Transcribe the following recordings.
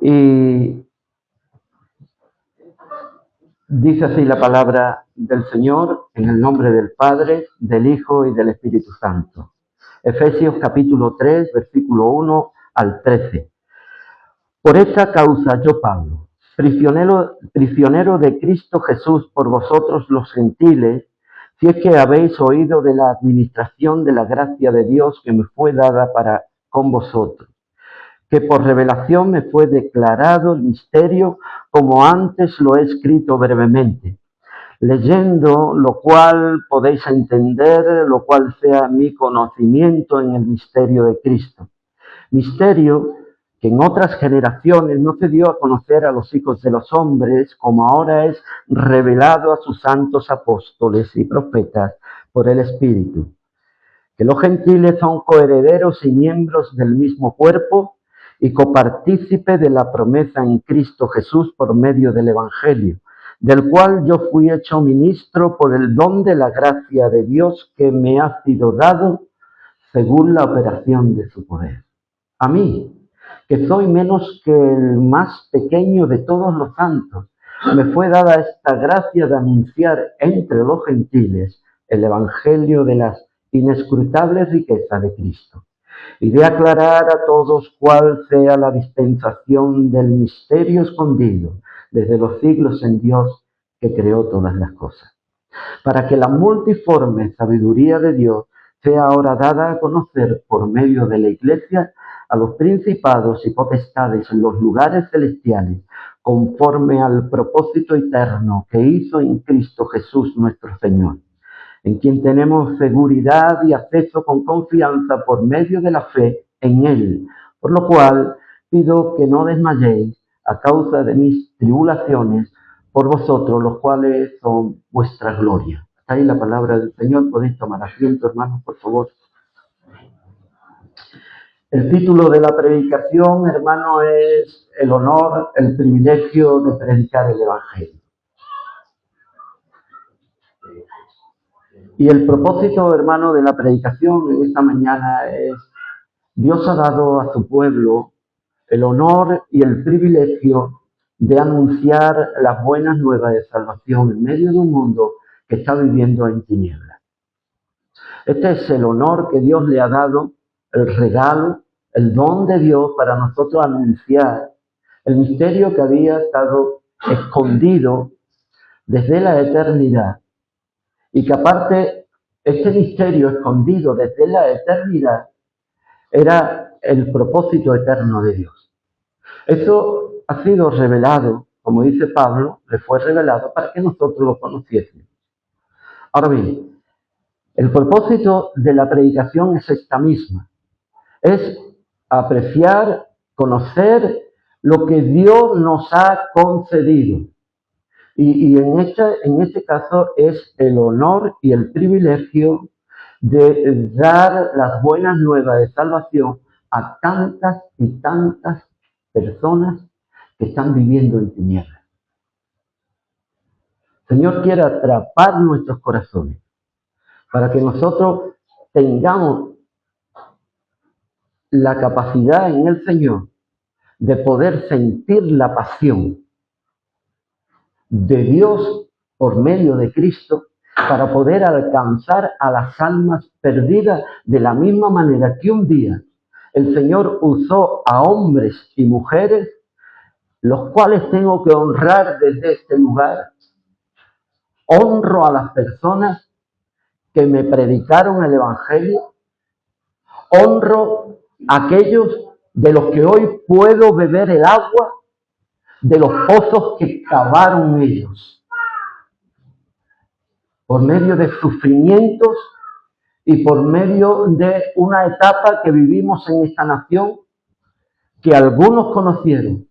Y dice así la palabra del Señor, en el nombre del Padre, del Hijo y del Espíritu Santo. Efesios capítulo 3, versículo 1 al 13. Por esta causa yo, Pablo, prisionero de Cristo Jesús por vosotros los gentiles, si es que habéis oído de la administración de la gracia de Dios que me fue dada para con vosotros, que por revelación me fue declarado el misterio, como antes lo he escrito brevemente, leyendo lo cual podéis entender, lo cual sea mi conocimiento en el misterio de Cristo. Misterio que en otras generaciones no se dio a conocer a los hijos de los hombres, como ahora es revelado a sus santos apóstoles y profetas por el Espíritu. Que los gentiles son coherederos y miembros del mismo cuerpo y copartícipe de la promesa en Cristo Jesús por medio del Evangelio, del cual yo fui hecho ministro por el don de la gracia de Dios que me ha sido dado según la operación de su poder. A mí, que soy menos que el más pequeño de todos los santos, me fue dada esta gracia de anunciar entre los gentiles el Evangelio de las inescrutables riquezas de Cristo, y de aclarar a todos cuál sea la dispensación del misterio escondido desde los siglos en Dios que creó todas las cosas, para que la multiforme sabiduría de Dios sea ahora dada a conocer por medio de la Iglesia a los principados y potestades en los lugares celestiales, conforme al propósito eterno que hizo en Cristo Jesús nuestro Señor, en quien tenemos seguridad y acceso con confianza por medio de la fe en Él, por lo cual pido que no desmayéis a causa de mis tribulaciones por vosotros, los cuales son vuestra gloria. Hasta ahí la palabra del Señor. Podéis tomar asiento, hermanos, por favor. El título de la predicación, hermano, es el honor, el privilegio de predicar el Evangelio. Y el propósito, hermano, de la predicación en esta mañana es: Dios ha dado a su pueblo el honor y el privilegio de anunciar las buenas nuevas de salvación en medio de un mundo que está viviendo en tinieblas. Este es el honor que Dios le ha dado, el regalo, el don de Dios para nosotros anunciar el misterio que había estado escondido desde la eternidad, y que aparte este misterio escondido desde la eternidad era el propósito eterno de Dios. Eso ha sido revelado, como dice Pablo, le fue revelado para que nosotros lo conociésemos. Ahora bien, el propósito de la predicación es esta misma: es apreciar, conocer lo que Dios nos ha concedido. Y en este caso es el honor y el privilegio de dar las buenas nuevas de salvación a tantas y tantas personas que están viviendo en tinieblas. El Señor quiere atrapar nuestros corazones para que nosotros tengamos la capacidad en el Señor de poder sentir la pasión de Dios por medio de Cristo, para poder alcanzar a las almas perdidas de la misma manera que un día el Señor usó a hombres y mujeres, los cuales tengo que honrar desde este lugar. Honro a las personas que me predicaron el Evangelio. Honro a aquellos de los que hoy puedo beber el agua de los pozos que cavaron ellos, por medio de sufrimientos y por medio de una etapa que vivimos en esta nación, que algunos conocieron,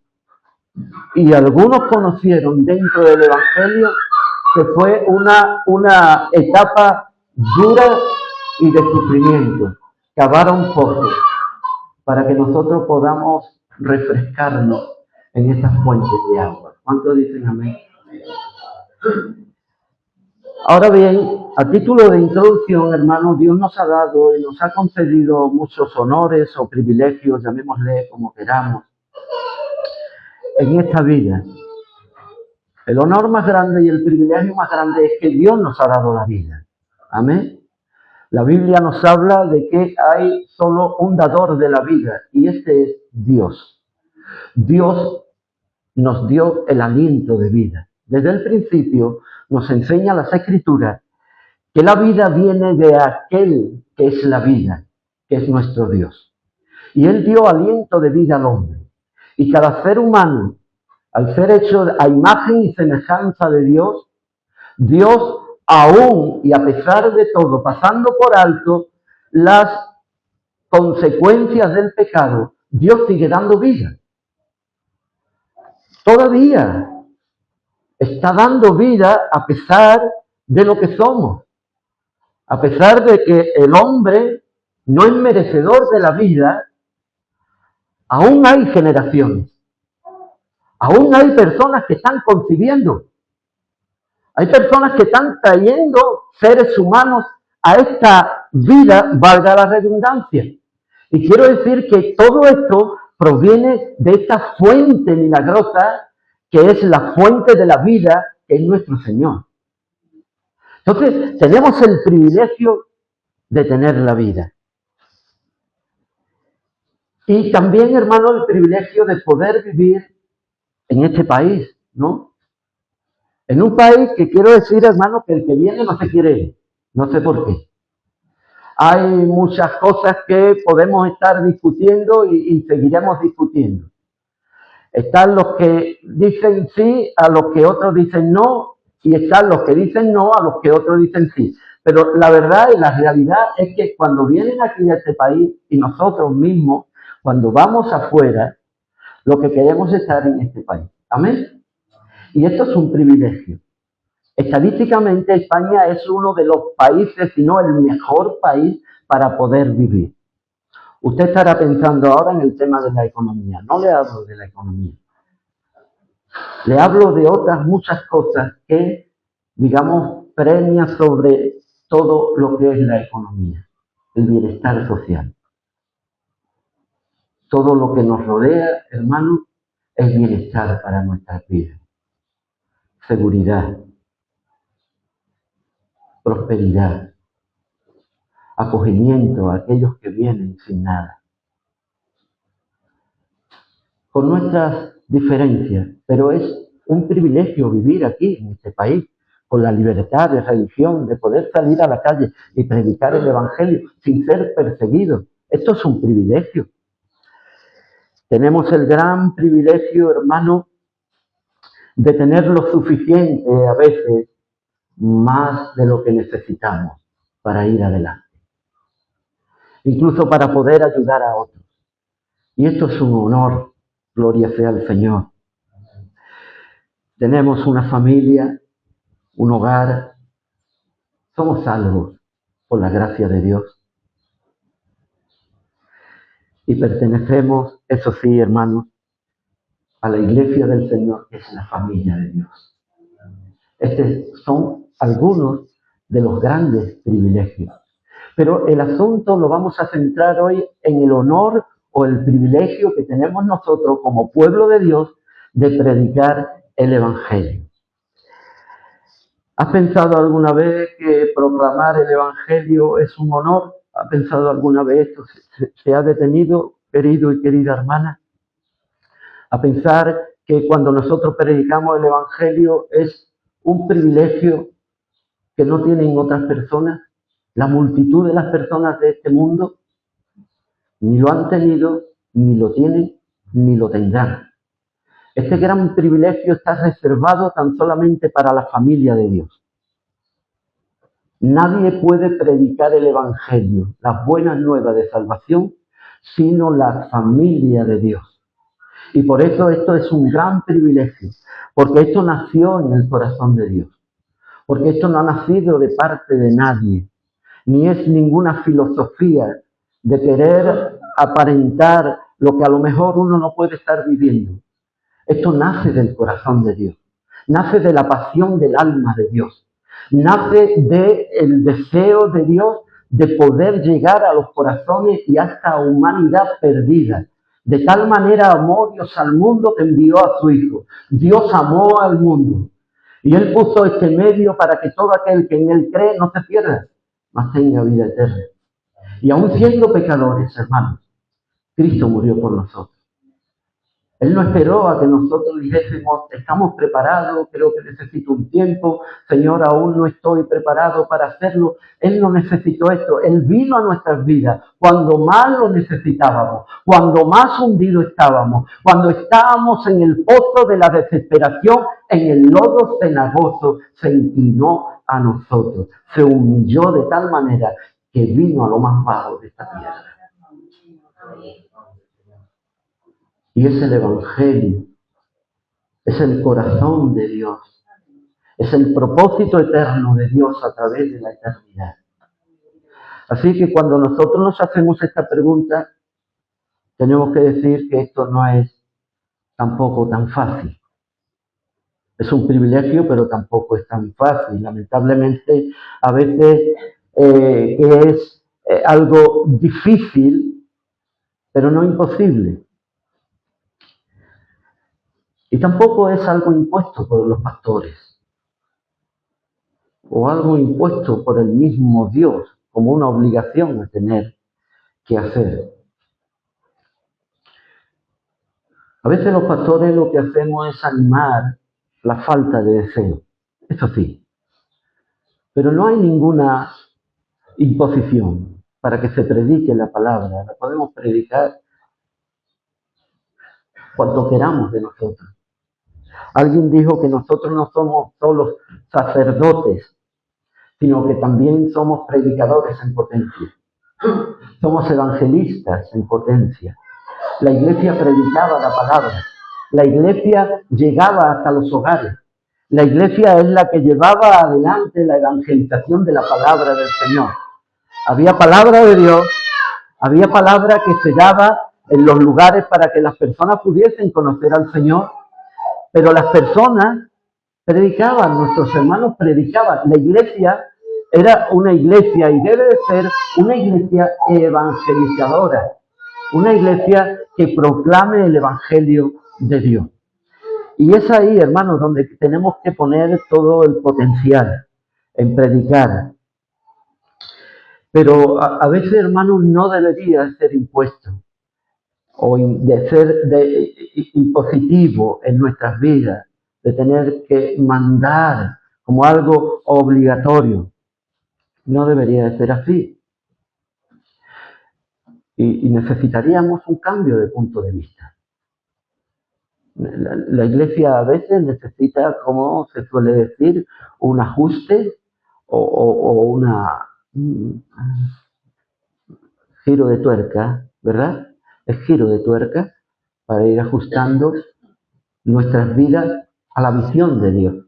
y algunos conocieron dentro del Evangelio, que fue una etapa dura y de sufrimiento. Cavaron pozos para que nosotros podamos refrescarnos en estas fuentes de agua. ¿Cuántos dicen amén? Ahora bien, a título de introducción, hermanos, Dios nos ha dado y nos ha concedido muchos honores o privilegios, llamémosle como queramos. en esta vida. El honor más grande y el privilegio más grande es que Dios nos ha dado la vida. Amén. La Biblia nos habla de que hay solo un dador de la vida y este es Dios. Dios nos dio el aliento de vida. Desde el principio nos enseña las Escrituras que la vida viene de aquel que es la vida, que es nuestro Dios. Y Él dio aliento de vida al hombre. Y cada ser humano, al ser hecho a imagen y semejanza de Dios, Dios aún y a pesar de todo, pasando por alto las consecuencias del pecado, Dios sigue dando vida. Todavía está dando vida a pesar de lo que somos. A pesar de que el hombre no es merecedor de la vida, aún hay generaciones. Aún hay personas que están concibiendo. Hay personas que están trayendo seres humanos a esta vida, valga la redundancia. Y quiero decir que todo esto proviene de esta fuente milagrosa que es la fuente de la vida, que es nuestro Señor. Entonces, tenemos el privilegio de tener la vida. Y también, hermano, el privilegio de poder vivir en este país, ¿no? En un país que quiero decir, hermano, que el que viene no se quiere ir. No sé por qué. Hay muchas cosas que podemos estar discutiendo y seguiremos discutiendo. Están los que dicen sí, a los que otros dicen no, y están los que dicen no, a los que otros dicen sí. Pero la verdad y la realidad es que cuando vienen aquí a este país y nosotros mismos, cuando vamos afuera, lo que queremos es estar en este país. Amén. Y esto es un privilegio. Estadísticamente España es uno de los países, si no el mejor país para poder vivir. Usted estará pensando ahora en el tema de la economía. No le hablo de la economía. Le hablo de otras muchas cosas que, digamos, premian sobre todo lo que es la economía, el bienestar social. Todo lo que nos rodea, hermano, es bienestar para nuestras vidas. Seguridad, prosperidad, acogimiento a aquellos que vienen sin nada. Con nuestras diferencias, pero es un privilegio vivir aquí, en este país, con la libertad de religión, de poder salir a la calle y predicar el Evangelio sin ser perseguidos. Esto es un privilegio. Tenemos el gran privilegio, hermano, de tener lo suficiente, a veces, más de lo que necesitamos para ir adelante. Incluso para poder ayudar a otros. Y esto es un honor, gloria sea al Señor. Tenemos una familia, un hogar, somos salvos por la gracia de Dios. Y pertenecemos, eso sí, hermanos, a la iglesia del Señor, que es la familia de Dios. Estos son algunos de los grandes privilegios. Pero el asunto lo vamos a centrar hoy en el honor o el privilegio que tenemos nosotros como pueblo de Dios de predicar el Evangelio. ¿Has pensado alguna vez que proclamar el Evangelio es un honor? ¿Has pensado alguna vez esto? ¿Se ha detenido, querido y querida hermana? A pensar que cuando nosotros predicamos el Evangelio es un privilegio que no tienen otras personas. La multitud de las personas de este mundo ni lo han tenido, ni lo tienen, ni lo tendrán. Este gran privilegio está reservado tan solamente para la familia de Dios. Nadie puede predicar el Evangelio, las buenas nuevas de salvación, sino la familia de Dios. Y por eso esto es un gran privilegio, porque esto nació en el corazón de Dios, porque esto no ha nacido de parte de nadie, ni es ninguna filosofía de querer aparentar lo que a lo mejor uno no puede estar viviendo. Esto nace del corazón de Dios, nace de la pasión del alma de Dios, nace del deseo de Dios de poder llegar a los corazones y a esta humanidad perdida, De tal manera amó Dios al mundo que envió a su Hijo. Dios amó al mundo. Y Él puso este medio para que todo aquel que en Él cree no se pierda, mas tenga vida eterna. Y aun siendo pecadores, hermanos, Cristo murió por nosotros. Él no esperó a que nosotros dijésemos, estamos preparados, creo que necesito un tiempo, Señor, aún no estoy preparado para hacerlo. Él no necesitó esto, Él vino a nuestras vidas cuando más lo necesitábamos, cuando más hundidos estábamos, cuando estábamos en el pozo de la desesperación, en el lodo cenagoso, se inclinó a nosotros, se humilló de tal manera que vino a lo más bajo de esta tierra. Y es el Evangelio, es el corazón de Dios, es el propósito eterno de Dios a través de la eternidad. Así que cuando nosotros nos hacemos esta pregunta, tenemos que decir que esto no es tampoco tan fácil. Es un privilegio, pero tampoco es tan fácil. Lamentablemente, a veces es algo difícil, pero no imposible. Y tampoco es algo impuesto por los pastores o algo impuesto por el mismo Dios como una obligación a tener que hacer. A veces los pastores lo que hacemos es animar la falta de deseo, eso sí, pero no hay ninguna imposición para que se predique la palabra. La podemos predicar cuanto queramos de nosotros. Alguien dijo que nosotros no somos solo sacerdotes, sino que también somos predicadores en potencia. Somos evangelistas en potencia. La iglesia predicaba la palabra. La iglesia llegaba hasta los hogares. La iglesia es la que llevaba adelante la evangelización de la palabra del Señor. Había palabra de Dios, había palabra que se daba en los lugares para que las personas pudiesen conocer al Señor, pero las personas predicaban, nuestros hermanos predicaban. La iglesia era una iglesia y debe de ser una iglesia evangelizadora, una iglesia que proclame el evangelio de Dios. Y es ahí, hermanos, donde tenemos que poner todo el potencial en predicar. Pero a veces, hermanos, no debería ser impuesto o de ser impositivo en nuestras vidas, de tener que mandar como algo obligatorio. No debería de ser así. Y necesitaríamos un cambio de punto de vista. La iglesia a veces necesita, como se suele decir, un ajuste o un giro de tuerca, ¿verdad? Es giro de tuerca para ir ajustando nuestras vidas a la visión de Dios,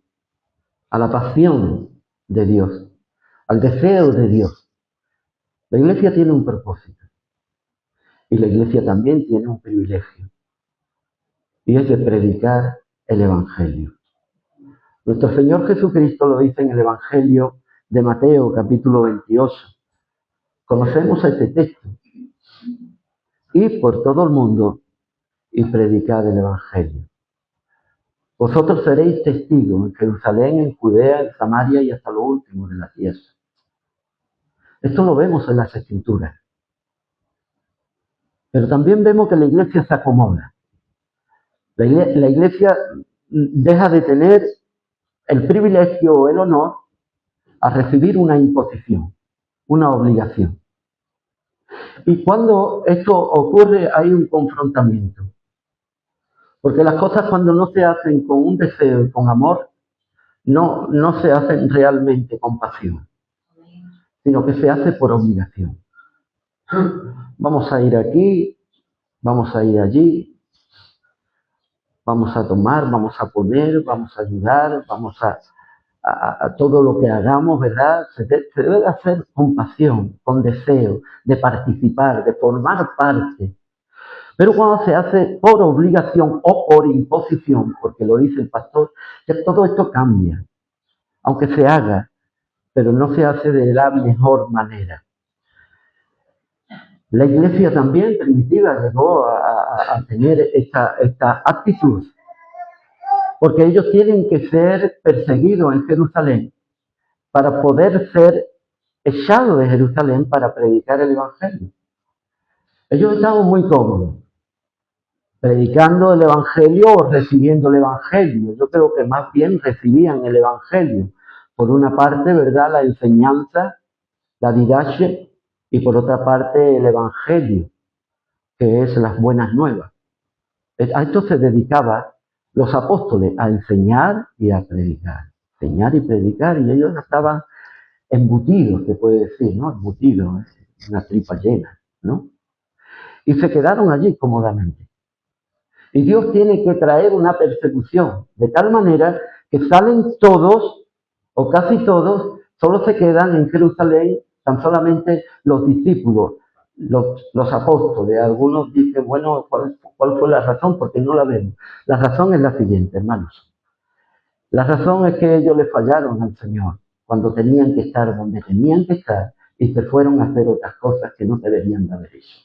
a la pasión de Dios, al deseo de Dios. La iglesia tiene un propósito y la iglesia también tiene un privilegio y es de predicar el Evangelio. Nuestro Señor Jesucristo lo dice en el Evangelio de Mateo, capítulo 28. Conocemos este texto. Ir por todo el mundo y predicar el Evangelio. Vosotros seréis testigos en Jerusalén, en Judea, en Samaria y hasta lo último de la tierra. Esto lo vemos en las Escrituras. Pero también vemos que la iglesia se acomoda. La iglesia deja de tener el privilegio o el honor a recibir una imposición, una obligación. Y cuando esto ocurre hay un confrontamiento. Porque las cosas cuando no se hacen con un deseo y con amor, no se hacen realmente con pasión, sino que se hace por obligación. Vamos a ir aquí, vamos a ir allí, vamos a tomar, vamos a poner, vamos a ayudar, vamos a todo lo que hagamos, ¿verdad? Se debe de hacer con pasión, con deseo de participar, de formar parte. Pero cuando se hace por obligación o por imposición, porque lo dice el pastor, que todo esto cambia, aunque se haga, pero no se hace de la mejor manera. La iglesia también primitiva llegó a tener esta actitud, porque ellos tienen que ser perseguidos en Jerusalén para poder ser echados de Jerusalén para predicar el Evangelio. Ellos estaban muy cómodos, predicando el Evangelio o recibiendo el Evangelio. Yo creo que más bien recibían el Evangelio. Por una parte, ¿verdad?, la enseñanza, la didache, y por otra parte el Evangelio, que es las buenas nuevas. A esto se dedicaban los apóstoles, a enseñar y a predicar. Enseñar y predicar, y ellos estaban embutidos, se puede decir, ¿no? Embutidos, una tripa llena, ¿no? Y se quedaron allí cómodamente. Y Dios tiene que traer una persecución, de tal manera que salen todos, o casi todos, solo se quedan en Jerusalén tan solamente los discípulos, los apóstoles. Algunos dicen, bueno, ¿cuál fue la razón? Porque no la vemos. La razón es la siguiente, hermanos. La razón es que ellos le fallaron al Señor cuando tenían que estar donde tenían que estar y se fueron a hacer otras cosas que no deberían de haber hecho.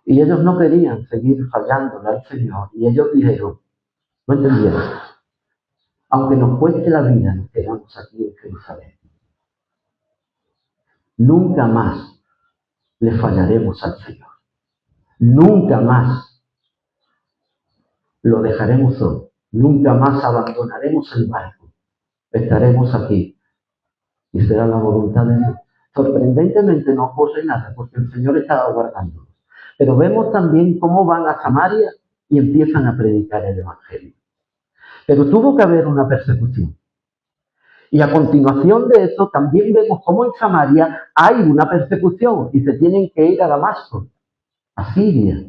Y ellos no querían seguir fallándole al Señor. Y ellos dijeron, no entendieron, aunque nos cueste la vida, nos quedamos aquí en Jerusalén. Nunca más le fallaremos al Señor. Nunca más lo dejaremos solo. Nunca más abandonaremos el barco. Estaremos aquí. Y será la voluntad de Dios. Sorprendentemente no ocurre nada, porque el Señor estaba guardándolos. Pero vemos también cómo van a Samaria y empiezan a predicar el Evangelio. Pero tuvo que haber una persecución. Y a continuación de eso también vemos cómo en Samaria hay una persecución y se tienen que ir a Damasco, a Siria,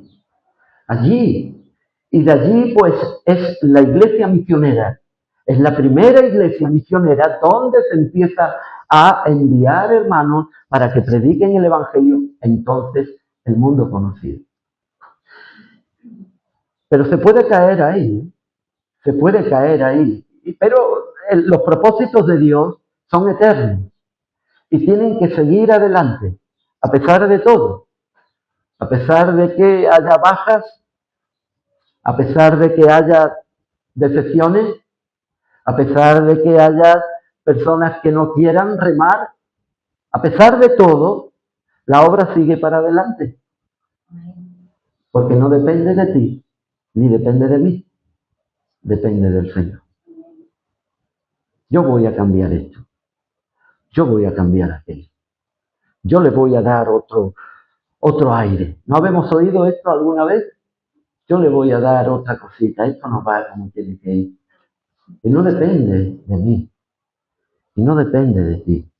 allí. Y de allí pues es la iglesia misionera. Es la primera iglesia misionera donde se empieza a enviar hermanos para que prediquen el Evangelio, entonces el mundo conocido. Pero se puede caer ahí, se puede caer ahí. Pero los propósitos de Dios son eternos y tienen que seguir adelante, a pesar de todo, a pesar de que haya bajas, a pesar de que haya decepciones, a pesar de que haya personas que no quieran remar, a pesar de todo, la obra sigue para adelante, porque no depende de ti, ni depende de mí, depende del Señor. Yo voy a cambiar esto, yo voy a cambiar aquello, yo le voy a dar otro aire. ¿No habemos oído esto alguna vez? Yo le voy a dar otra cosita, esto no va como tiene que ir. Y no depende de mí, y no depende de ti.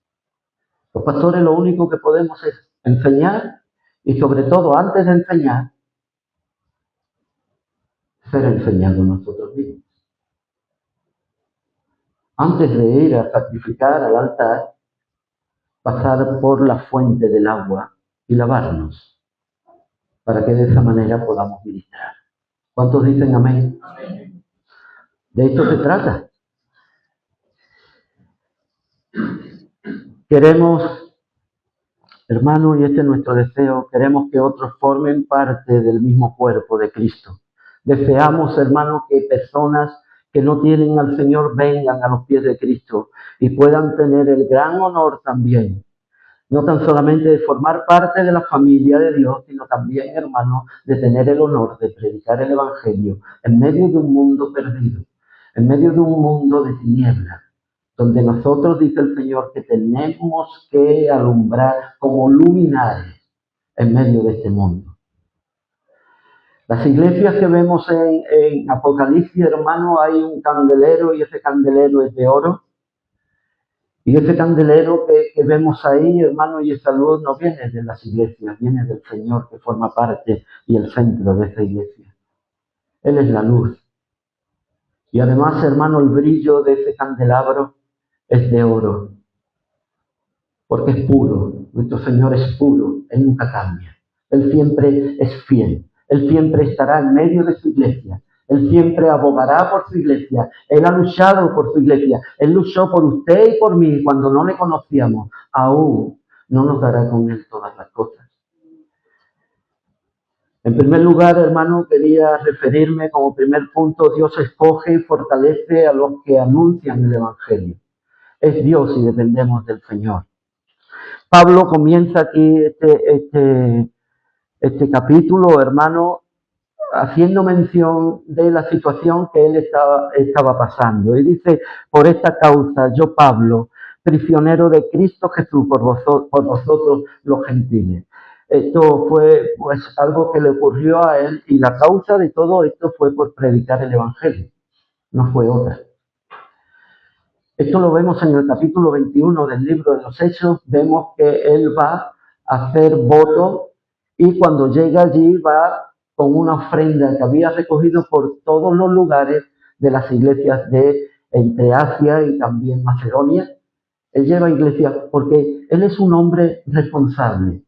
Los pastores lo único que podemos es enseñar y sobre todo antes de enseñar, ser enseñados nosotros mismos. Antes de ir a sacrificar al altar, pasar por la fuente del agua y lavarnos, para que de esa manera podamos ministrar. ¿Cuántos dicen amén? Amén. De esto se trata. Queremos, hermanos, y este es nuestro deseo, queremos que otros formen parte del mismo cuerpo de Cristo. Deseamos, hermanos, que personas que no tienen al Señor vengan a los pies de Cristo y puedan tener el gran honor también, no tan solamente de formar parte de la familia de Dios, sino también, hermanos, de tener el honor de predicar el Evangelio en medio de un mundo perdido, en medio de un mundo de tinieblas, donde nosotros, dice el Señor, que tenemos que alumbrar como luminares en medio de este mundo. Las iglesias que vemos en Apocalipsis, hermano, hay un candelero y ese candelero es de oro. Y ese candelero que vemos ahí, hermano, y esa luz no viene de las iglesias, viene del Señor que forma parte y el centro de esa iglesia. Él es la luz. Y además, hermano, el brillo de ese candelabro es de oro, porque es puro. Nuestro Señor es puro, Él nunca cambia. Él siempre es fiel. Él siempre estará en medio de su iglesia. Él siempre abogará por su iglesia. Él ha luchado por su iglesia. Él luchó por usted y por mí cuando no le conocíamos. Aún no nos dará con Él todas las cosas. En primer lugar, hermano, quería referirme como primer punto, Dios escoge y fortalece a los que anuncian el Evangelio. Es Dios y dependemos del Señor. Pablo comienza aquí este capítulo, hermano, haciendo mención de la situación que él estaba pasando. Y dice, por esta causa, yo, Pablo, prisionero de Cristo Jesús por vosotros los gentiles. Esto fue pues algo que le ocurrió a él y la causa de todo esto fue por predicar el Evangelio, no fue otra. Esto lo vemos en el capítulo 21 del libro de los Hechos, vemos que él va a hacer voto y cuando llega allí va con una ofrenda que había recogido por todos los lugares de las iglesias de entre Asia y también Macedonia. Él lleva iglesias porque él es un hombre responsable.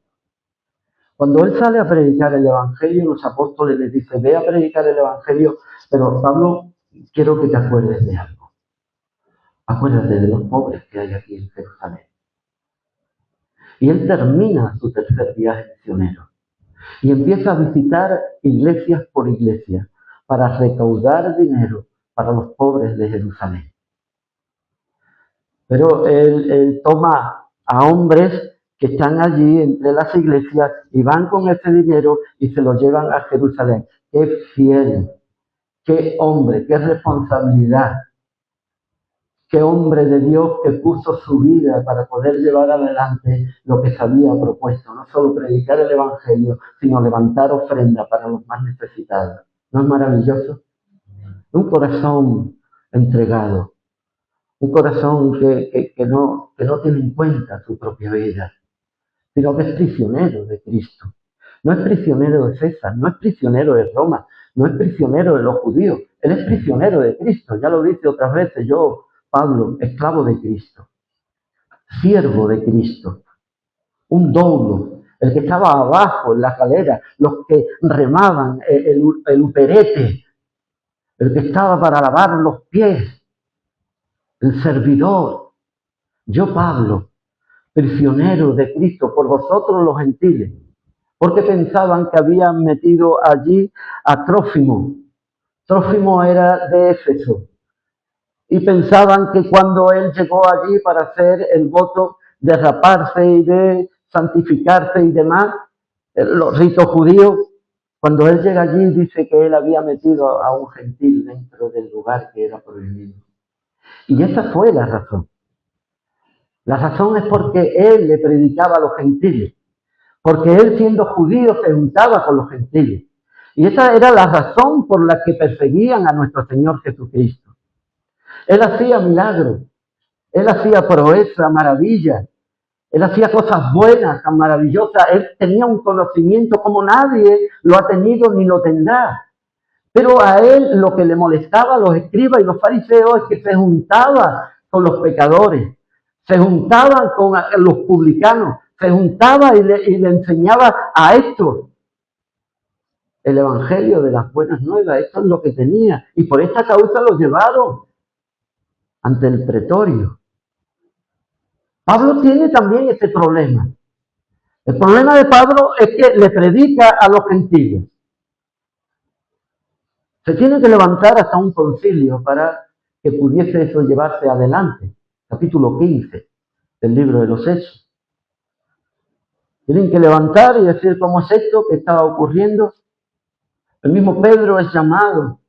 Cuando él sale a predicar el Evangelio, los apóstoles les dicen, ve a predicar el Evangelio, pero Pablo, quiero que te acuerdes de algo. Acuérdate de los pobres que hay aquí en Jerusalén. Y él termina su tercer viaje misionero y empieza a visitar iglesias por iglesia para recaudar dinero para los pobres de Jerusalén. Pero él toma a hombres que están allí entre las iglesias y van con ese dinero y se lo llevan a Jerusalén. ¡Qué fiel! ¡Qué hombre! ¡Qué responsabilidad! ¡Qué hombre de Dios que puso su vida para poder llevar adelante lo que se había propuesto! No solo predicar el Evangelio, sino levantar ofrenda para los más necesitados. ¿No es maravilloso? Un corazón entregado, un corazón que no tiene en cuenta su propia vida, sino que es prisionero de Cristo. No es prisionero de César, no es prisionero de Roma, no es prisionero de los judíos. Él es prisionero de Cristo. Ya lo dice otras veces yo, Pablo, esclavo de Cristo, siervo de Cristo, un doulo, el que estaba abajo en la escalera, los que remaban el uperete, el que estaba para lavar los pies, el servidor. Yo, Pablo, prisionero de Cristo por vosotros los gentiles, porque pensaban que habían metido allí a Trófimo. Trófimo era de Éfeso. Y pensaban que cuando él llegó allí para hacer el voto de raparse y de santificarse y demás, los ritos judíos, cuando él llega allí dice que él había metido a un gentil dentro del lugar que era prohibido. Y esa fue la razón. La razón es porque él le predicaba a los gentiles, porque él siendo judío se juntaba con los gentiles. Y esa era la razón por la que perseguían a nuestro Señor Jesucristo. Él hacía milagros, él hacía proezas, maravillas, él hacía cosas buenas, tan maravillosas, él tenía un conocimiento como nadie lo ha tenido ni lo tendrá. Pero a él lo que le molestaba a los escribas y los fariseos es que se juntaba con los pecadores, se juntaban con los publicanos, se juntaba y le enseñaba a estos el evangelio de las buenas nuevas. Esto es lo que tenía y por esta causa los llevaron ante el pretorio. Pablo tiene también este problema. El problema de Pablo es que le predica a los gentiles. Se tiene que levantar hasta un concilio para que pudiese eso llevarse adelante. Capítulo 15 del libro de los Hechos. Tienen que levantar y decir cómo es esto que estaba ocurriendo. El mismo Pedro es llamado.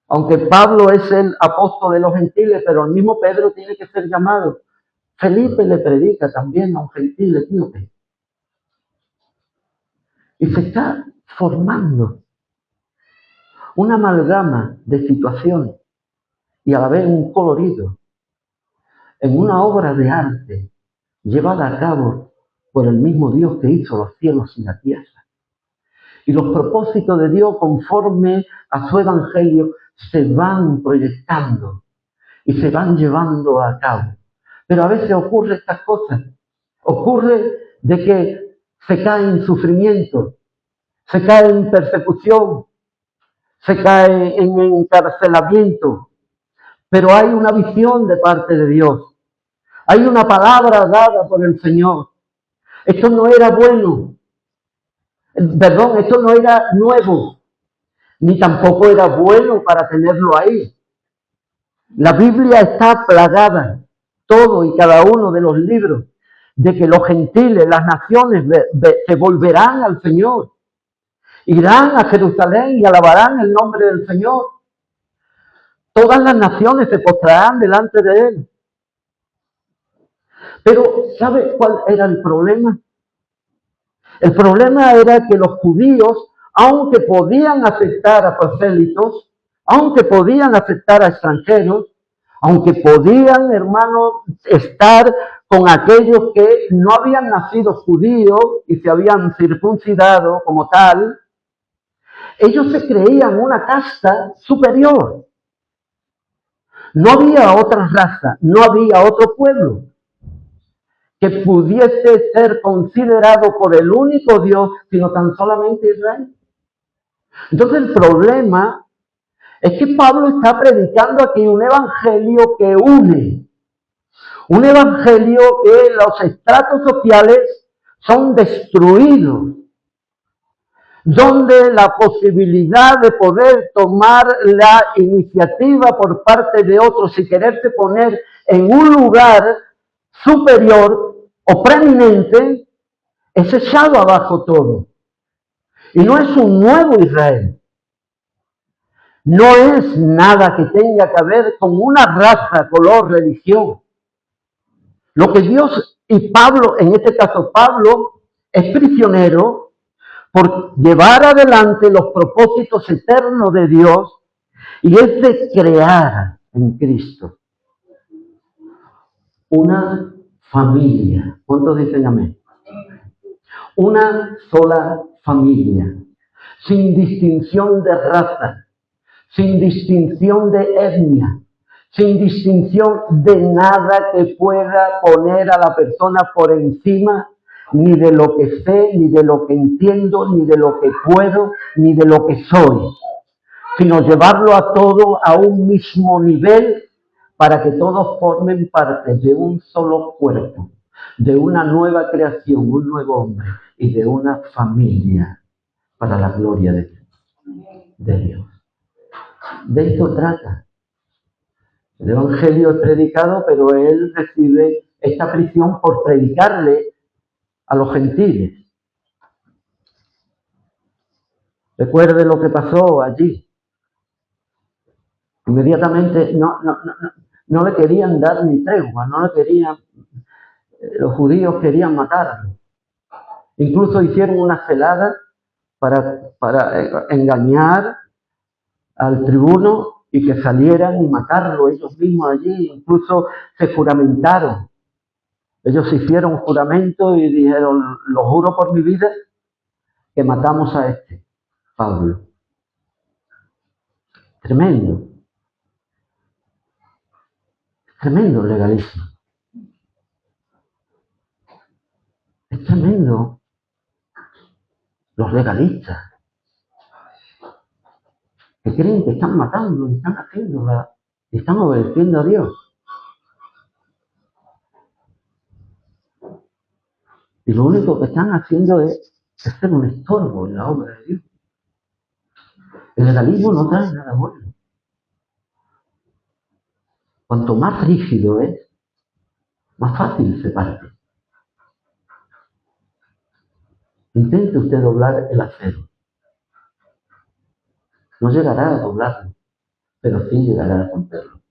Aunque Pablo es el apóstol de los gentiles, pero el mismo Pedro tiene que ser llamado. Felipe le predica también a un gentil etíope. Y se está formando una amalgama de situaciones y a la vez un colorido en una obra de arte llevada a cabo por el mismo Dios que hizo los cielos y la tierra. Y los propósitos de Dios conforme a su evangelio se van proyectando y se van llevando a cabo. Pero a veces ocurre estas cosas. Ocurre de que se cae en sufrimiento, se cae en persecución, se cae en encarcelamiento. Pero hay una visión de parte de Dios. Hay una palabra dada por el Señor. Esto no era bueno. Perdón, esto no era nuevo, ni tampoco era bueno para tenerlo ahí. La Biblia está plagada, todo y cada uno de los libros, de que los gentiles, las naciones, se volverán al Señor. Irán a Jerusalén y alabarán el nombre del Señor. Todas las naciones se postrarán delante de Él. Pero, ¿sabe cuál era el problema? El problema era que los judíos, aunque podían aceptar a prosélitos, aunque podían aceptar a extranjeros, aunque podían, hermanos, estar con aquellos que no habían nacido judíos y se habían circuncidado como tal, ellos se creían una casta superior. No había otra raza, no había otro pueblo que pudiese ser considerado por el único Dios, sino tan solamente Israel. Entonces el problema es que Pablo está predicando aquí un evangelio que une, un evangelio que los estratos sociales son destruidos, donde la posibilidad de poder tomar la iniciativa por parte de otros y quererse poner en un lugar superior o preeminente es echado abajo todo. Y no es un nuevo Israel. No es nada que tenga que ver con una raza, color, religión. Lo que Dios y Pablo, en este caso Pablo, es prisionero por llevar adelante los propósitos eternos de Dios y es de crear en Cristo una familia. ¿Cuántos dicen amén? Una sola familia, sin distinción de raza, sin distinción de etnia, sin distinción de nada que pueda poner a la persona por encima, ni de lo que sé, ni de lo que entiendo, ni de lo que puedo, ni de lo que soy, sino llevarlo a todo a un mismo nivel para que todos formen parte de un solo cuerpo, de una nueva creación, un nuevo hombre y de una familia para la gloria de Dios. De esto trata. El Evangelio es predicado, pero él recibe esta prisión por predicarle a los gentiles. Recuerde lo que pasó allí. Inmediatamente no le querían dar ni tregua, no le querían, los judíos querían matarlo. Incluso hicieron una celada para engañar al tribuno y que salieran y matarlo ellos mismos allí. Incluso se juramentaron. Ellos hicieron juramento y dijeron, lo juro por mi vida, que matamos a este, Pablo. Tremendo. Tremendo el legalismo. Es tremendo. Los legalistas, que creen que están matando y están haciéndola, y están obedeciendo a Dios. Y lo único que están haciendo es ser un estorbo en la obra de Dios. El legalismo no trae nada bueno. Cuanto más rígido es, más fácil se parte. Intente usted doblar el acero. No llegará a doblarlo, pero sí llegará a romperlo.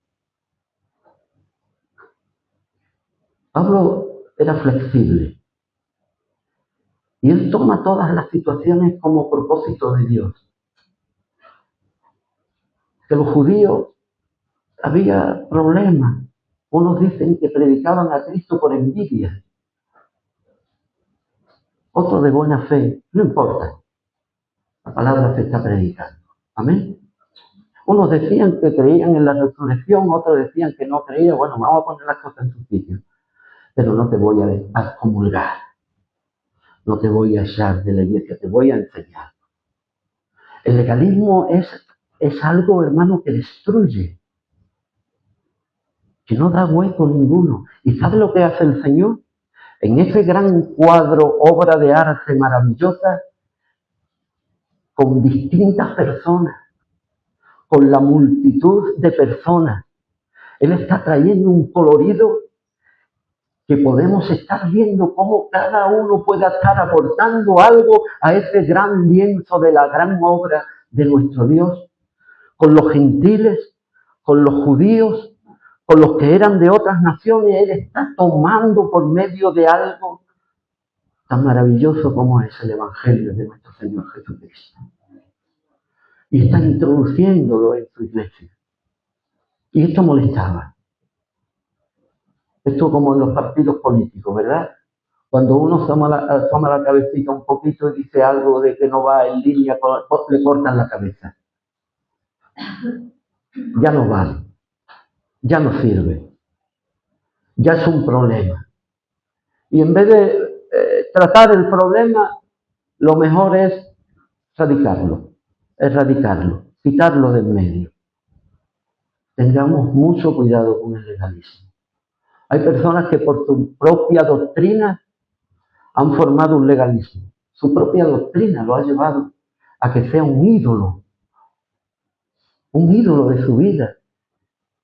Pablo era flexible. Y él toma todas las situaciones como propósito de Dios. Que los judíos había problemas. Unos dicen que predicaban a Cristo por envidia. Otros de buena fe. No importa. La palabra se está predicando. Amén. Unos decían que creían en la resurrección, otros decían que no creían. Bueno, vamos a poner las cosas en su sitio. Pero no te voy a comulgar. No te voy a echar de la iglesia, te voy a enseñar. El legalismo es algo, hermano, que destruye. Que no da hueco ninguno. ¿Y sabe lo que hace el Señor? En ese gran cuadro, obra de arte maravillosa, con distintas personas, con la multitud de personas. Él está trayendo un colorido que podemos estar viendo cómo cada uno pueda estar aportando algo a ese gran lienzo de la gran obra de nuestro Dios, con los gentiles, con los judíos, con los que eran de otras naciones. Él está tomando por medio de algo tan maravilloso como es el Evangelio de nuestro Señor Jesucristo. Y está introduciéndolo en su iglesia. Y esto molestaba. Esto como en los partidos políticos, ¿verdad? Cuando uno asoma la cabecita un poquito y dice algo de que no va en línea, le cortan la cabeza. Ya no vale, ya no sirve, ya es un problema. Y en vez de tratar el problema, lo mejor es erradicarlo, quitarlo del medio. Tengamos mucho cuidado con el legalismo. Hay personas que por su propia doctrina han formado un legalismo. Su propia doctrina lo ha llevado a que sea un ídolo de su vida.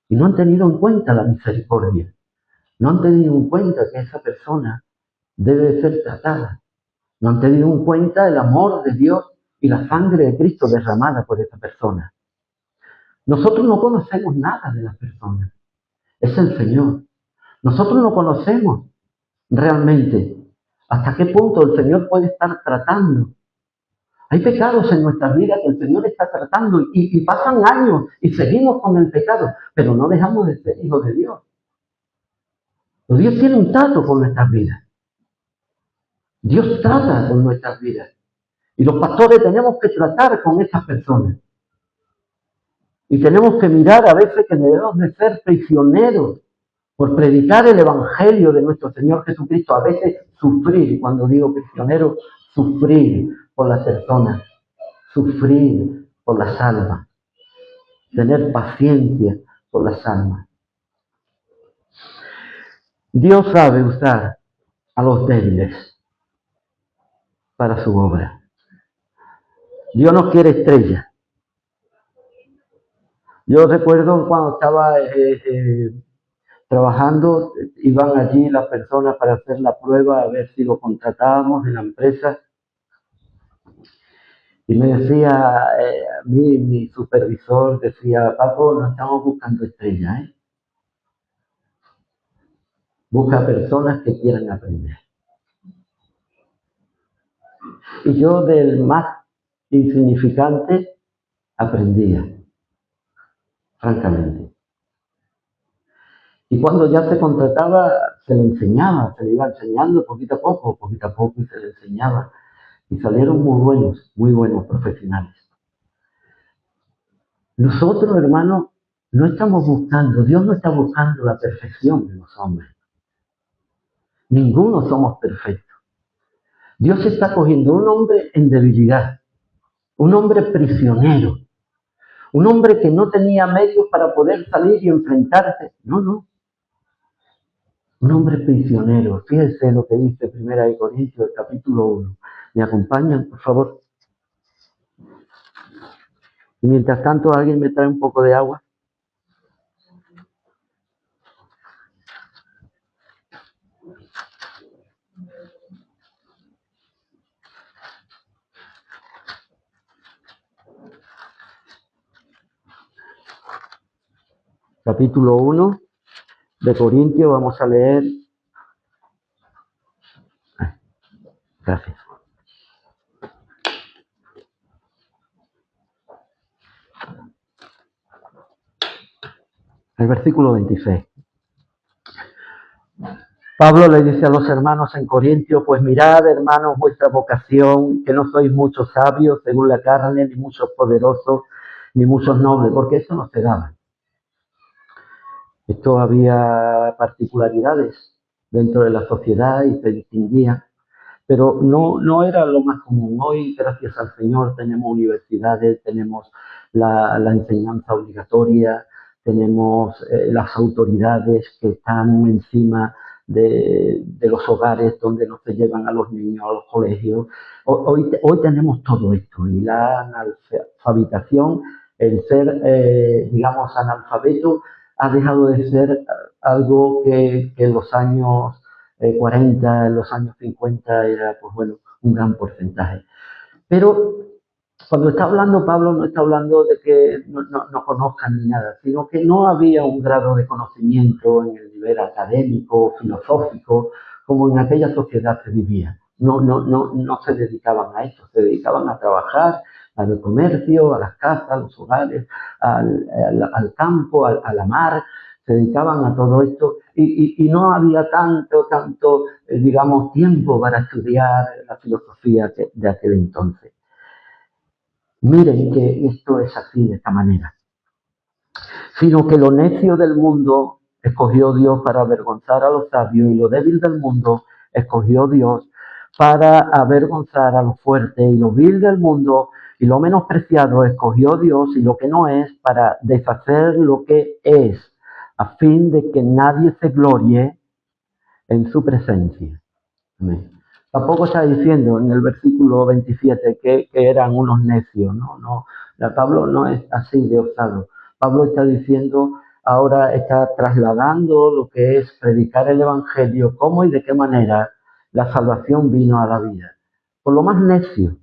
Y no han tenido en cuenta la misericordia. No han tenido en cuenta que esa persona debe ser tratada. No han tenido en cuenta el amor de Dios y la sangre de Cristo derramada por esa persona. Nosotros no conocemos nada de las personas. Es el Señor. Nosotros no conocemos realmente hasta qué punto el Señor puede estar tratando. Hay pecados en nuestras vidas que el Señor está tratando y pasan años y seguimos con el pecado, pero no dejamos de ser hijos de Dios. Pero Dios tiene un trato con nuestras vidas. Dios trata con nuestras vidas. Y los pastores tenemos que tratar con estas personas. Y tenemos que mirar a veces que debemos de ser prisioneros por predicar el Evangelio de nuestro Señor Jesucristo. A veces sufrir, cuando digo prisionero, sufrir por las personas, sufrir por las almas, tener paciencia por las almas. Dios sabe usar a los débiles para su obra. Dios no quiere estrellas. Yo recuerdo cuando estaba trabajando, iban allí las personas para hacer la prueba, a ver si lo contratábamos en la empresa. Y me decía, a mí, mi supervisor decía, Paco, no estamos buscando estrellas, ¿eh? Busca personas que quieran aprender. Y yo del más insignificante aprendía, francamente. Y cuando ya se contrataba, se le enseñaba, se le iba enseñando poquito a poco, y se le enseñaba. Y salieron muy buenos profesionales. Nosotros, hermanos, no estamos buscando, Dios no está buscando la perfección de los hombres. Ninguno somos perfectos. Dios está cogiendo un hombre en debilidad, un hombre prisionero, un hombre que no tenía medios para poder salir y enfrentarse. No. Un hombre prisionero. Fíjense lo que dice 1 Corintios, capítulo 1. ¿Me acompañan, por favor? Y mientras tanto, ¿alguien me trae un poco de agua? Capítulo 1 de Corintios, vamos a leer. Gracias. El versículo 26. Pablo le dice a los hermanos en Corintios, pues mirad, hermanos, vuestra vocación, que no sois muchos sabios según la carne, ni muchos poderosos, ni muchos nobles, porque eso no se daba. Esto había particularidades dentro de la sociedad y se distinguía, pero no era lo más común. Hoy, gracias al Señor, tenemos universidades, tenemos la enseñanza obligatoria, tenemos las autoridades que están encima de los hogares donde no se llevan a los niños a los colegios. Hoy tenemos todo esto y la analfabetización, el ser, digamos, analfabeto, ha dejado de ser algo que en los años 40, en los años 50 era, pues bueno, un gran porcentaje. Pero cuando está hablando Pablo, no está hablando de que no conozcan ni nada, sino que no había un grado de conocimiento en el nivel académico, filosófico, como en aquella sociedad se vivía. No se dedicaban a eso, se dedicaban a trabajar, al comercio, a las casas, a los hogares, al campo, a la mar, se dedicaban a todo esto y no había tanto, digamos, tiempo para estudiar la filosofía de aquel entonces. Miren que esto es así, de esta manera. Sino que lo necio del mundo escogió Dios para avergonzar a los sabios y lo débil del mundo escogió Dios para avergonzar a los fuertes y lo vil del mundo y lo menospreciado escogió Dios y lo que no es para deshacer lo que es, a fin de que nadie se glorie en su presencia. Amén. Tampoco está diciendo en el versículo 27 que eran unos necios, no. Pablo no es así de osado. Pablo está diciendo, ahora está trasladando lo que es predicar el evangelio, cómo y de qué manera la salvación vino a la vida. Por lo más necio.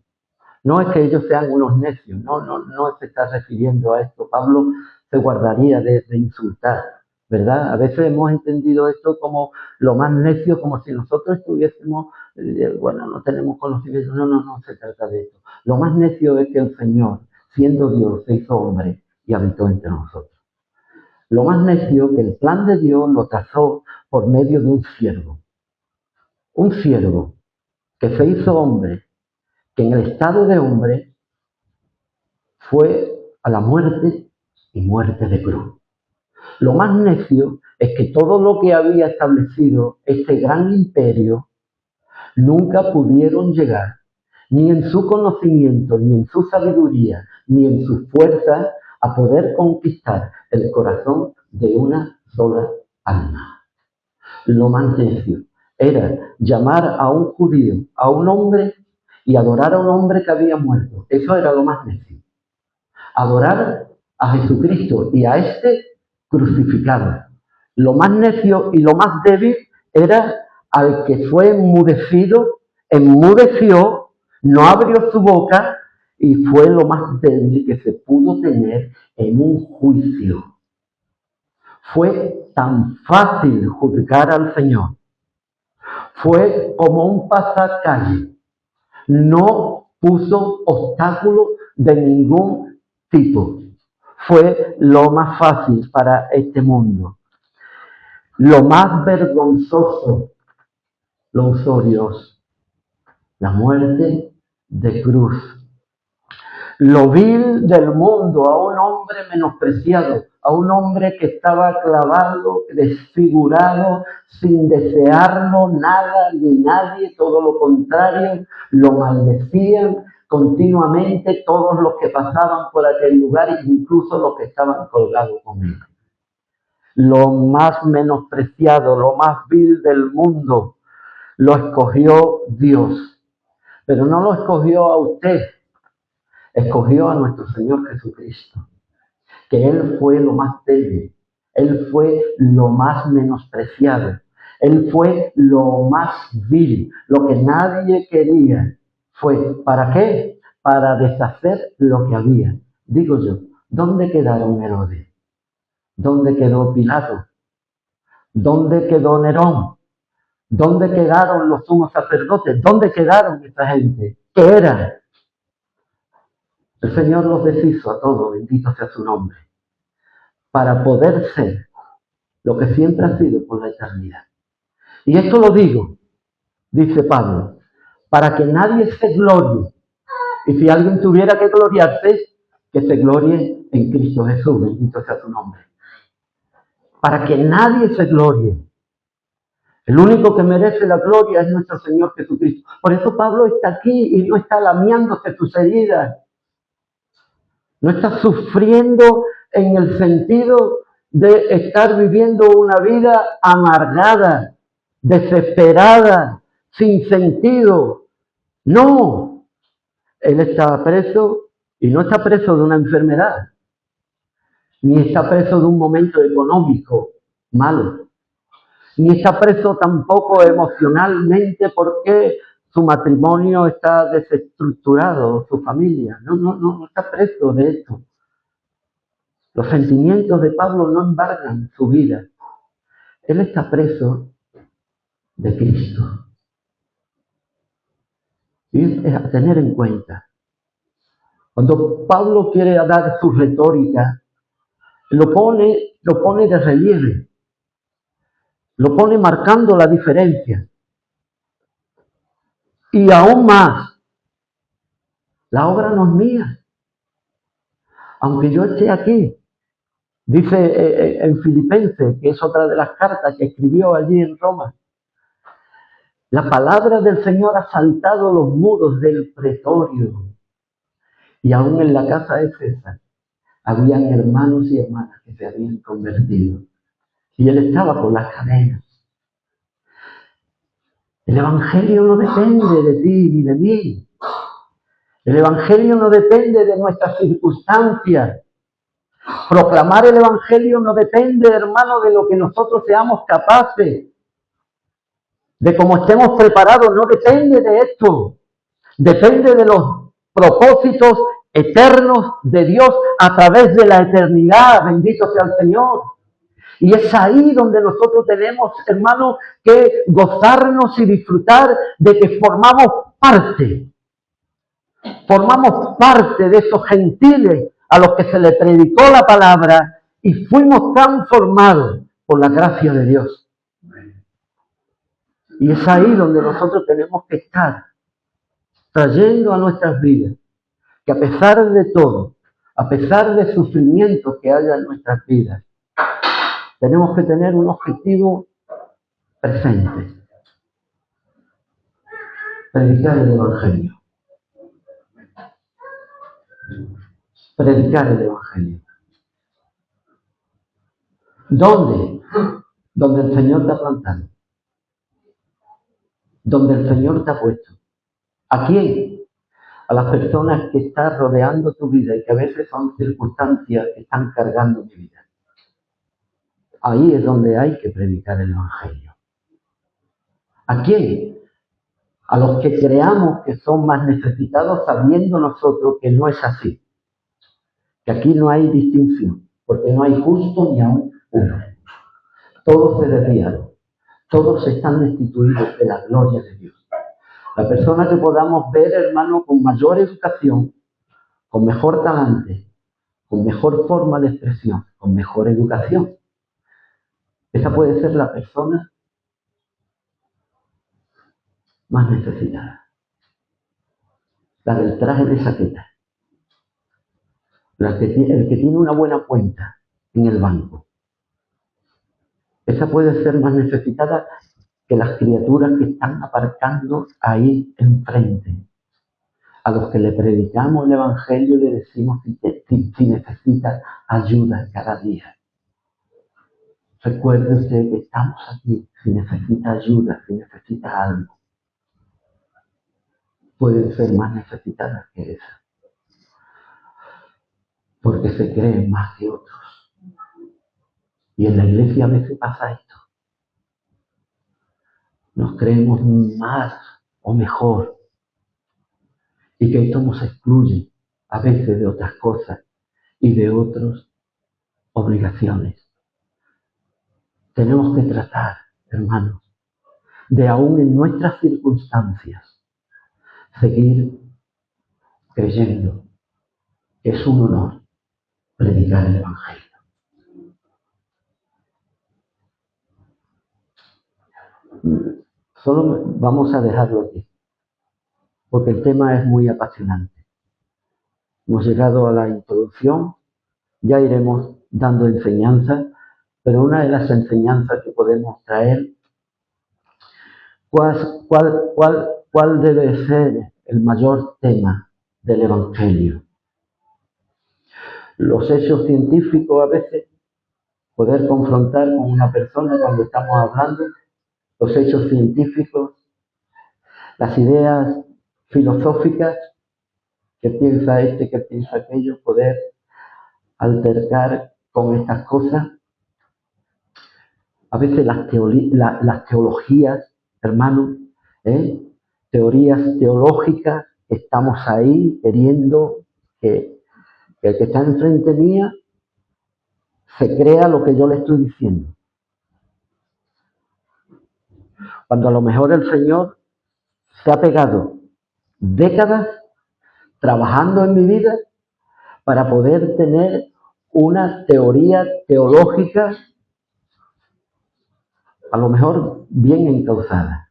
No es que ellos sean unos necios, no se está refiriendo a esto. Pablo se guardaría de insultar, ¿verdad? A veces hemos entendido esto como lo más necio, como si nosotros estuviésemos, bueno, no tenemos conocimiento. No se trata de eso. Lo más necio es que el Señor, siendo Dios, se hizo hombre y habitó entre nosotros. Lo más necio que el plan de Dios lo trazó por medio de un siervo. Un siervo que se hizo hombre, que en el estado de hombre fue a la muerte y muerte de cruz. Lo más necio es que todo lo que había establecido este gran imperio nunca pudieron llegar, ni en su conocimiento, ni en su sabiduría, ni en su fuerza, a poder conquistar el corazón de una sola alma. Lo más necio era llamar a un judío, a un hombre, y adorar a un hombre que había muerto. Eso era lo más necio. Adorar a Jesucristo y a este crucificado. Lo más necio y lo más débil era al que fue enmudecido, enmudeció, no abrió su boca y fue lo más débil que se pudo tener en un juicio. Fue tan fácil juzgar al Señor. Fue como un pasacalle. No puso obstáculo de ningún tipo. Fue lo más fácil para este mundo. Lo más vergonzoso lo usó Dios. La muerte de cruz. Lo vil del mundo, a un hombre menospreciado, a un hombre que estaba clavado, desfigurado, sin desearlo nada ni nadie, todo lo contrario, lo maldecían continuamente todos los que pasaban por aquel lugar, incluso los que estaban colgados con él. Lo más menospreciado, lo más vil del mundo, lo escogió Dios. Pero no lo escogió a usted, escogió a nuestro Señor Jesucristo, que Él fue lo más débil, Él fue lo más menospreciado, Él fue lo más vil, lo que nadie quería. Fue, ¿para qué? Para deshacer lo que había. Digo yo, ¿dónde quedaron Herodes? ¿Dónde quedó Pilato? ¿Dónde quedó Nerón? ¿Dónde quedaron los sumos sacerdotes? ¿Dónde quedaron esta gente? ¿Qué eran? El Señor los deshizo a todos, bendito sea su nombre, para poder ser lo que siempre ha sido por la eternidad. Y esto lo digo, dice Pablo, para que nadie se glorie. Y si alguien tuviera que gloriarse, que se glorie en Cristo Jesús, bendito sea su nombre. Para que nadie se glorie. El único que merece la gloria es nuestro Señor Jesucristo. Por eso Pablo está aquí y no está lamiándose sus heridas. No está sufriendo en el sentido de estar viviendo una vida amargada. desesperada, sin sentido. No, él está preso y no está preso de una enfermedad, ni está preso de un momento económico malo, ni está preso tampoco emocionalmente porque su matrimonio está desestructurado, su familia. No está preso de esto. Los sentimientos de Pablo no embargan su vida. Él está preso de Cristo. Y es a tener en cuenta. Cuando Pablo quiere dar su retórica, lo pone de relieve, lo pone marcando la diferencia. Y aún más, la obra no es mía, aunque yo esté aquí. Dice en Filipenses, que es otra de las cartas que escribió allí en Roma, la palabra del Señor ha saltado los muros del pretorio. Y aún en la casa de César habían hermanos y hermanas que se habían convertido. Y él estaba con las cadenas. El Evangelio no depende de ti ni de mí. El Evangelio no depende de nuestras circunstancias. Proclamar el Evangelio no depende, hermano, de lo que nosotros seamos capaces. De cómo estemos preparados, no depende de esto. Depende de los propósitos eternos de Dios a través de la eternidad. Bendito sea el Señor. Y es ahí donde nosotros tenemos, hermanos, que gozarnos y disfrutar de que formamos parte. Formamos parte de esos gentiles a los que se les predicó la palabra y fuimos transformados por la gracia de Dios. Y es ahí donde nosotros tenemos que estar, trayendo a nuestras vidas, que a pesar de todo, a pesar de sufrimientos que haya en nuestras vidas, tenemos que tener un objetivo presente: predicar el Evangelio. Predicar el Evangelio. ¿Dónde? Donde el Señor te ha plantado. Donde el Señor te ha puesto. ¿A quién? A las personas que están rodeando tu vida y que a veces son circunstancias que están cargando mi vida. Ahí es donde hay que predicar el Evangelio. ¿A quién? A los que creamos que son más necesitados, sabiendo nosotros que no es así. Que aquí no hay distinción, porque no hay justo ni aún uno. Todos se desvían, todos están destituidos de la gloria de Dios. La persona que podamos ver, hermano, con mayor educación, con mejor talante, con mejor forma de expresión, con mejor educación, esa puede ser la persona más necesitada. La del traje de chaqueta. El que tiene una buena cuenta en el banco. Esa puede ser más necesitada que las criaturas que están aparcando ahí enfrente. A los que le predicamos el Evangelio le decimos si necesita ayuda cada día. Recuerde usted que estamos aquí, si necesita ayuda, si necesita algo. Pueden ser más necesitadas que esa. Porque se creen más que otros. Y en la iglesia a veces pasa esto. Nos creemos más o mejor. Y que esto nos excluye a veces de otras cosas y de otras obligaciones. Tenemos que tratar, hermanos, de aún en nuestras circunstancias, seguir creyendo que es un honor predicar el Evangelio. Solo vamos a dejarlo aquí, porque el tema es muy apasionante. Hemos llegado a la introducción, ya iremos dando enseñanzas, pero una de las enseñanzas que podemos traer, ¿cuál debe ser el mayor tema del Evangelio? Los hechos científicos a veces, poder confrontar con una persona cuando estamos hablando, los hechos científicos, las ideas filosóficas, que piensa este, que piensa aquello, poder altercar con estas cosas. A veces las teologías, hermanos, teorías teológicas, estamos ahí queriendo que el que está enfrente mía se crea lo que yo le estoy diciendo. Cuando a lo mejor el Señor se ha pegado décadas trabajando en mi vida para poder tener una teoría teológica a lo mejor bien encauzada,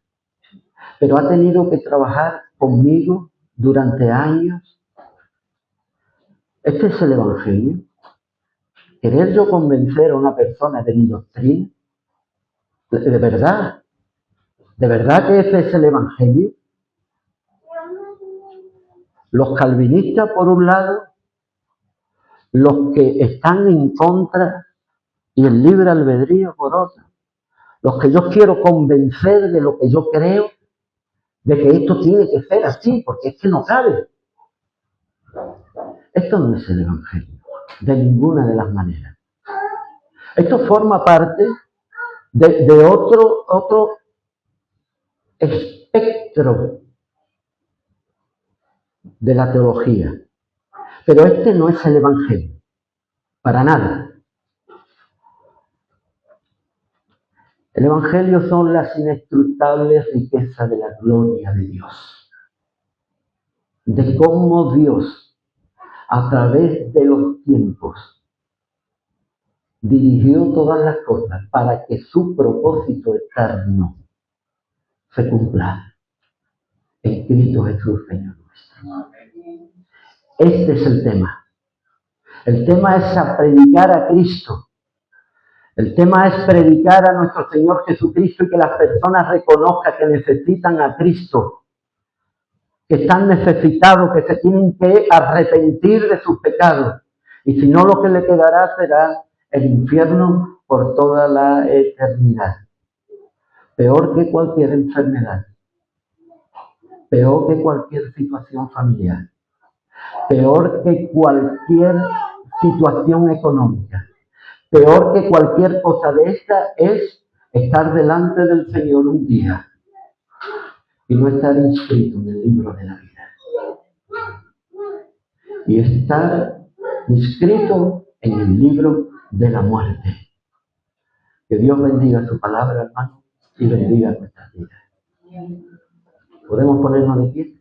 pero ha tenido que trabajar conmigo durante años. Este es el Evangelio. Querer yo convencer a una persona de mi doctrina, de verdad que ese es el Evangelio. Los calvinistas, por un lado, los que están en contra y el libre albedrío, por otro. Los que yo quiero convencer de lo que yo creo, de que esto tiene que ser así, porque es que no cabe. Esto no es el Evangelio, de ninguna de las maneras. Esto forma parte de otro espectro de la teología. Pero este no es el Evangelio, para nada. El Evangelio son las inescrutables riquezas de la gloria de Dios. De cómo Dios, a través de los tiempos, dirigió todas las cosas para que su propósito eterno se cumpla en Cristo Jesús, Señor nuestro. Este es el tema. El tema es a predicar a Cristo. El tema es predicar a nuestro Señor Jesucristo y que las personas reconozcan que necesitan a Cristo, que están necesitados, que se tienen que arrepentir de sus pecados. Y si no, lo que le quedará será el infierno por toda la eternidad. Peor que cualquier enfermedad, peor que cualquier situación familiar, peor que cualquier situación económica, peor que cualquier cosa de esta es estar delante del Señor un día y no estar inscrito en el libro de la vida. Y estar inscrito en el libro de la muerte. Que Dios bendiga su palabra, hermano, y bendiga nuestras vidas. ¿Podemos ponernos de pie?